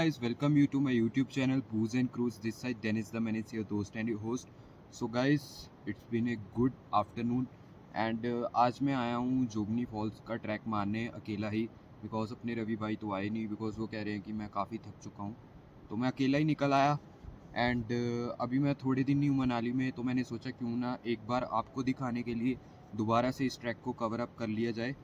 guys, welcome you to my YouTube channel Booze and Cruise. This side Dennis the Menace, your host and your host. So guys, it's been a good afternoon and आज मैं आया हूँ जोगनी false का track मारने अकेला ही, because अपने रवि भाई तो आए नहीं, बिकॉज वो कह रहे हैं कि मैं काफ़ी थक चुका हूँ, तो मैं अकेला ही निकल आया। एंड अभी मैं थोड़े दिन नहीं हूँ मनाली में, तो मैंने सोचा क्यों ना एक बार आपको दिखाने के लिए दोबारा से इस ट्रैक को कवर अप कर लिया जाए।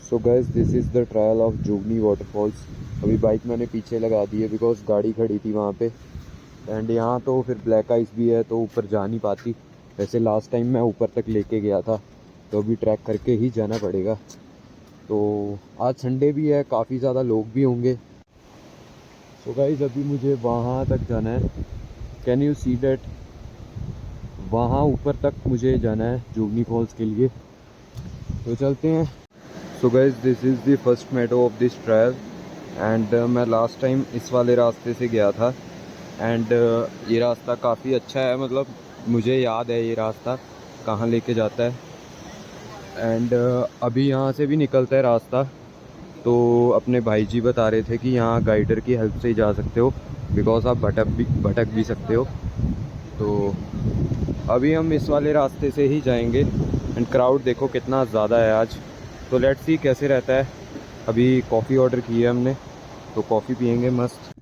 So guys, this is the trial of Jogini waterfalls. अभी बाइक मैंने पीछे लगा दी है बिकॉज गाड़ी खड़ी थी वहाँ पे, एंड यहाँ तो फिर ब्लैक आइस भी है तो ऊपर जा नहीं पाती। वैसे लास्ट टाइम मैं ऊपर तक लेके गया था, तो अभी ट्रैक करके ही जाना पड़ेगा। तो आज संडे भी है, काफ़ी ज़्यादा लोग भी होंगे। सो गाइस, अभी मुझे वहाँ तक जाना है। Can you see that? वहाँ ऊपर तक मुझे जाना है जोगनी फॉल्स के लिए, तो चलते हैं। सो guys, this is the first metro of this trial and मैं लास्ट टाइम इस वाले रास्ते से गया था एंड ये रास्ता काफ़ी अच्छा है, मतलब मुझे याद है ये रास्ता कहाँ लेके जाता है। एंड अभी यहाँ से भी निकलता है रास्ता, तो अपने भाई जी बता रहे थे कि यहाँ गाइडर की हेल्प से ही जा सकते हो, बिकॉज आप भटक भी सकते हो। तो अभी हम इस वाले रास्ते से ही जाएंगे एंड क्राउड देखो कितना ज़्यादा है आज, तो लेट्स सी कैसे रहता है। अभी कॉफ़ी ऑर्डर की है हमने, तो कॉफ़ी पियेंगे मस्त।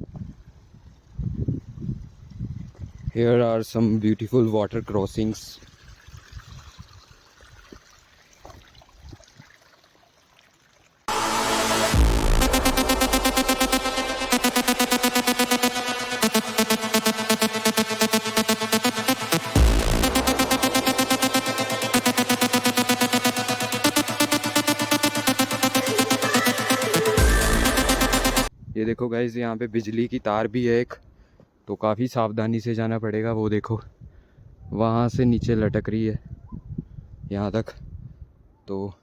Here are some beautiful water crossings. ये देखो गाइज, यहाँ पे बिजली की तार भी है एक, तो काफ़ी सावधानी से जाना पड़ेगा। वो देखो वहाँ से नीचे लटक रही है यहाँ तक। तो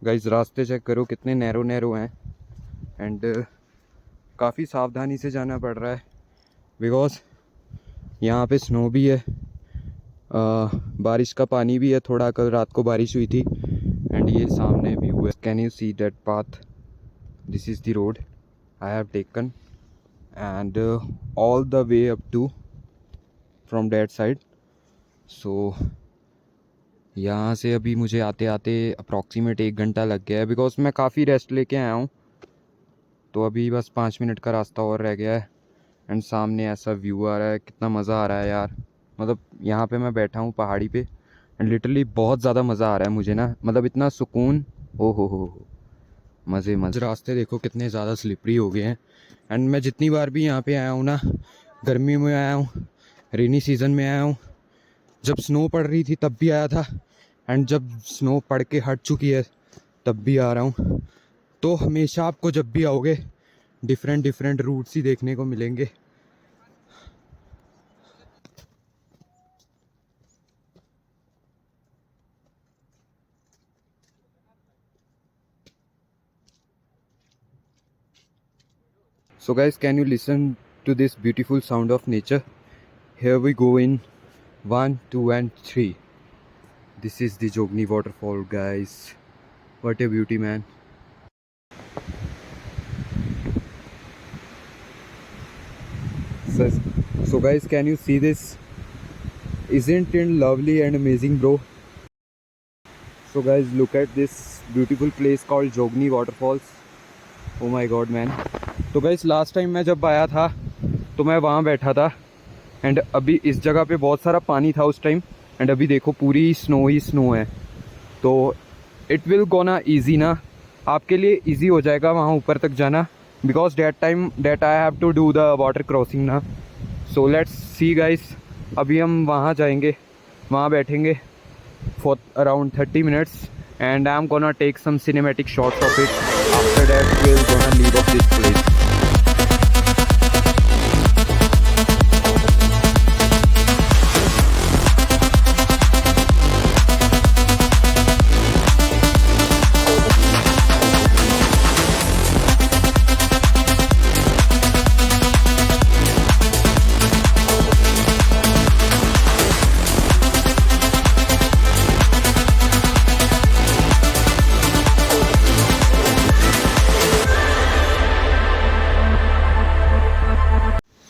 गाइज रास्ते चेक करो कितने नैरो हैं एंड काफ़ी सावधानी से जाना पड़ रहा है, बिकॉज यहाँ पे स्नो भी है, बारिश का पानी भी है थोड़ा, कल रात को बारिश हुई थी। एंड ये सामने व्यू है, can you see that path? This is the road I have taken and all the way up to from that side. So यहाँ से अभी मुझे आते आते अप्रॉक्सीमेट 1 घंटा लग गया है, बिकॉज मैं काफ़ी रेस्ट लेके आया हूँ। तो अभी बस 5 मिनट का रास्ता और रह गया है एंड सामने ऐसा व्यू आ रहा है, कितना मज़ा आ रहा है यार। मतलब यहाँ पे मैं बैठा हूँ पहाड़ी पे एंड लिटरली बहुत ज़्यादा मज़ा आ रहा है मुझे ना, मतलब इतना सुकून। ओ हो मज़े। रास्ते देखो कितने ज़्यादा स्लिपरी हो गए हैं एंड मैं जितनी बार भी यहाँ पे आया हूँ ना, गर्मी में आया हूँ, रेनी सीज़न में आया हूँ, जब स्नो पड़ रही थी तब भी आया था एंड जब स्नो पड़ के हट चुकी है तब भी आ रहा हूँ। तो हमेशा आपको जब भी आओगे डिफरेंट रूट्स ही देखने को मिलेंगे। So guys, can you listen to this beautiful sound of nature? Here we go in 1, 2 and 3. This is the Jogni waterfall, guys. What a beauty, man. So guys, can you see this? Isn't it lovely and amazing, bro? So guys, look at this beautiful place called Jogni waterfalls. Oh my god, man. तो guys last time मैं जब आया था तो मैं वहाँ बैठा था एंड अभी इस जगह पे बहुत सारा पानी था उस टाइम, एंड अभी देखो पूरी स्नो ही स्नो है। तो इट विल गोना ईजी ना, आपके लिए ईजी हो जाएगा वहाँ ऊपर तक जाना, because that I have to do the water crossing ना। सो लेट्स सी गाइस, अभी हम वहाँ जाएंगे, वहाँ बैठेंगे for around 30 minutes and I'm gonna take some cinematic shots of it. After that we're gonna leave of this place.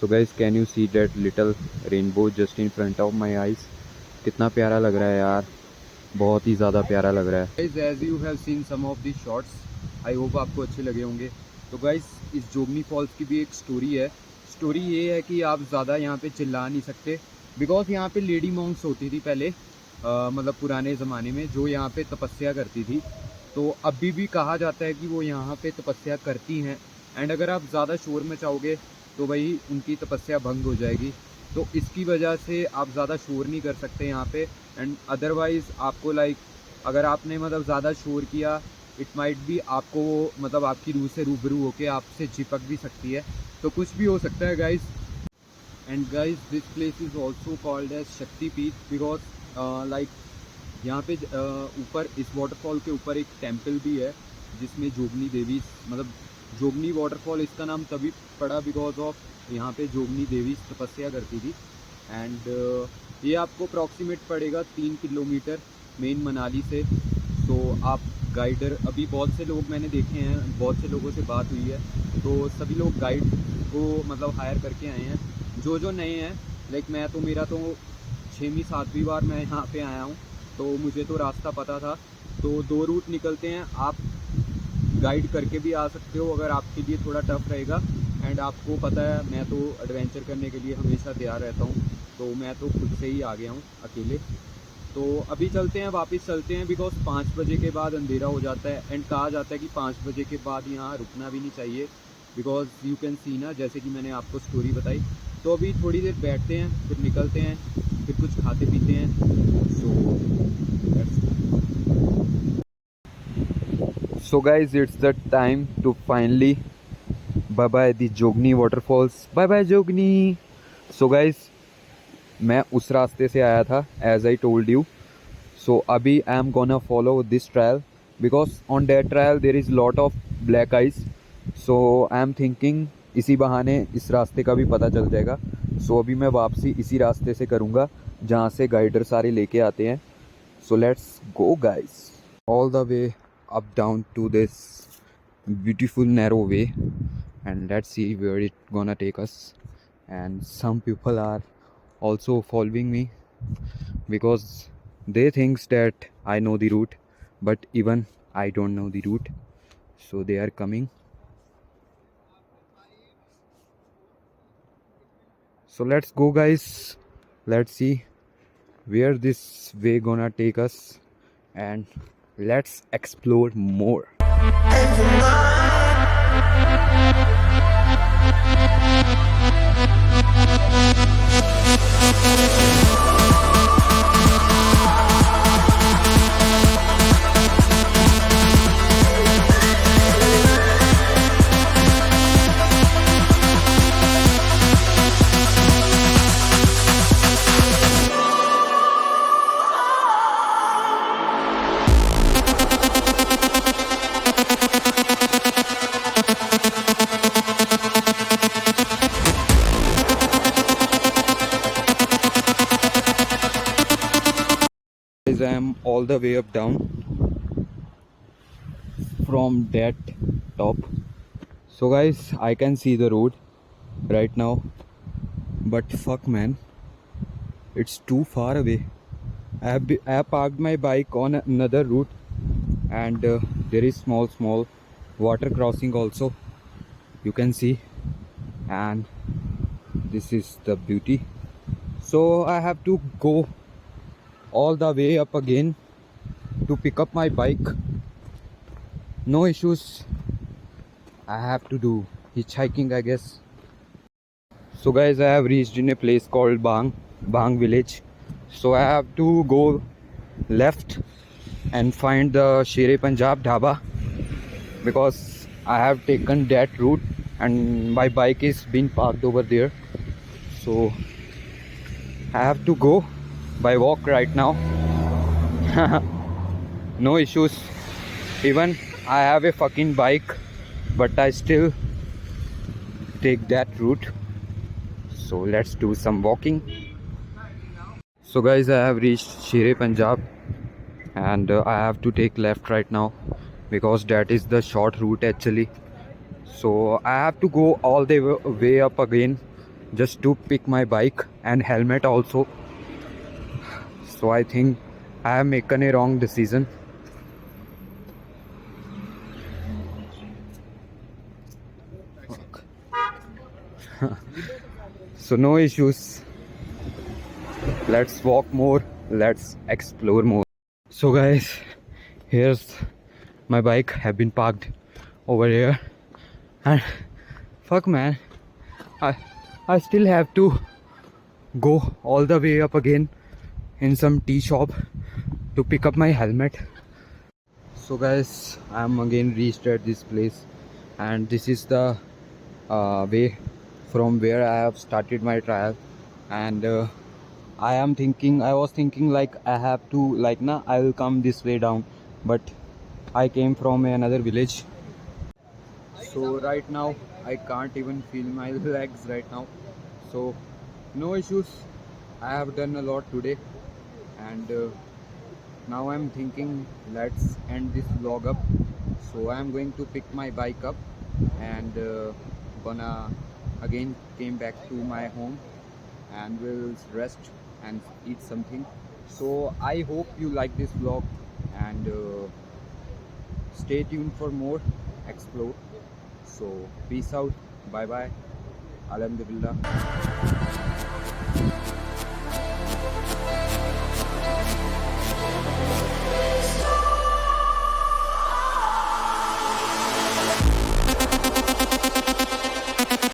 guys, can you see that little rainbow just in front of my eyes? कितना प्यारा लग रहा है यार, बहुत ही ज़्यादा प्यारा लग रहा है। Guys, as you have seen some of the shots, I hope आपको अच्छे लगे होंगे। तो guys, इस जोगनी फॉल्स की भी एक स्टोरी है। स्टोरी ये है कि आप ज़्यादा यहाँ पे चिल्ला नहीं सकते, बिकॉज यहाँ पे लेडी मॉन्क्स होती थी पहले, मतलब पुराने ज़माने में, जो यहाँ पे तपस्या करती थी। तो अभी भी कहा जाता है कि वो यहाँ पे तपस्या करती हैं, एंड अगर आप ज़्यादा शोर मचाओगे तो भाई उनकी तपस्या भंग हो जाएगी। तो इसकी वजह से आप ज़्यादा शोर नहीं कर सकते यहाँ पे। एंड अदरवाइज़ आपको अगर आपने ज़्यादा शोर किया, इट माइट भी आपको आपकी रूह से रूबरू होके आपसे चिपक भी सकती है, तो कुछ भी हो सकता है guys. And guys, this place is also called as Shaktipeeth, because यहाँ पे ऊपर इस वाटरफॉल के ऊपर एक टेम्पल भी है जिसमें जोगनी देवी, जोगनी वाटरफॉल इसका नाम तभी पड़ा बिकॉज ऑफ यहाँ पे जोगनी देवी तपस्या करती थी। एंड ये आपको अप्रॉक्सीमेट पड़ेगा 3 किलोमीटर मेन मनाली से। तो आप गाइडर, अभी बहुत से लोग मैंने देखे हैं, बहुत से लोगों से बात हुई है, तो सभी लोग गाइड को हायर करके आए हैं। जो नए हैं, मेरा तो 6वीं 7वीं बार मैं यहाँ पे आया हूँ, तो मुझे तो रास्ता पता था। तो 2 रूट निकलते हैं, आप गाइड करके भी आ सकते हो अगर आपके लिए थोड़ा टफ रहेगा। एंड आपको पता है मैं तो एडवेंचर करने के लिए हमेशा तैयार रहता हूँ, तो मैं तो खुद से ही आ गया हूँ अकेले। तो अभी चलते हैं, वापस चलते हैं, बिकॉज 5 बजे के बाद अंधेरा हो जाता है। एंड कहा जाता है कि 5 बजे के बाद यहाँ रुकना भी नहीं चाहिए, बिकॉज यू कैन सी ना, जैसे कि मैंने आपको स्टोरी बताई। तो अभी थोड़ी देर बैठते हैं, फिर निकलते हैं, फिर कुछ खाते पीते हैं। So guys, it's the time to finally bye bye the Jogni waterfalls, bye bye Jogni. So guys, मैं उस रास्ते से आया था as I told you, so अभी I am gonna follow this trail because on that trail there is lot of black ice, so I am thinking इसी बहाने इस रास्ते का भी पता चल जाएगा। so अभी मैं वापसी इसी रास्ते से करूँगा जहाँ से गाइडर सारे लेके आते हैं। so let's go guys, all the way up down to this beautiful narrow way, and let's see where it gonna take us. And some people are also following me because they thinks that I know the route, but even I don't know the route, so they are coming. So let's go guys, let's see where this way gonna take us, and let's explore more. I am all the way up down from that top. So guys, I can see the road right now, but fuck man, it's too far away. I have parked my bike on another route, and there is small water crossing also, you can see, and this is the beauty. So I have to go all the way up again to pick up my bike. No issues, I have to do hitchhiking, I guess. So guys, I have reached in a place called Bang village. So I have to go left and find the Shere Punjab dhaba, because I have taken that route and my bike is being parked over there. So I have to go by walk right now. No issues, even I have a fucking bike, but I still take that route. So let's do some walking. So guys, I have reached Shere Punjab, and I have to take left right now because that is the short route actually. So I have to go all the way up again just to pick my bike and helmet also. So I think I have making a wrong decision. Fuck. So no issues. Let's walk more. Let's explore more. So guys, here's my bike have been parked over here, and fuck man, I I still have to go all the way up again in some tea shop to pick up my helmet. So guys, I'm again reached at this place, and this is the way from where I have started my trial. And I was thinking like I have to like na I will come this way down, but I came from another village. So right now I can't even feel my legs right now. So no issues. I have done a lot today, and now I'm thinking let's end this vlog up. So I'm going to pick my bike up, and gonna again came back to my home, and will rest and eat something. So I hope you like this vlog, and stay tuned for more explore. So peace out, bye bye, alhamdulillah.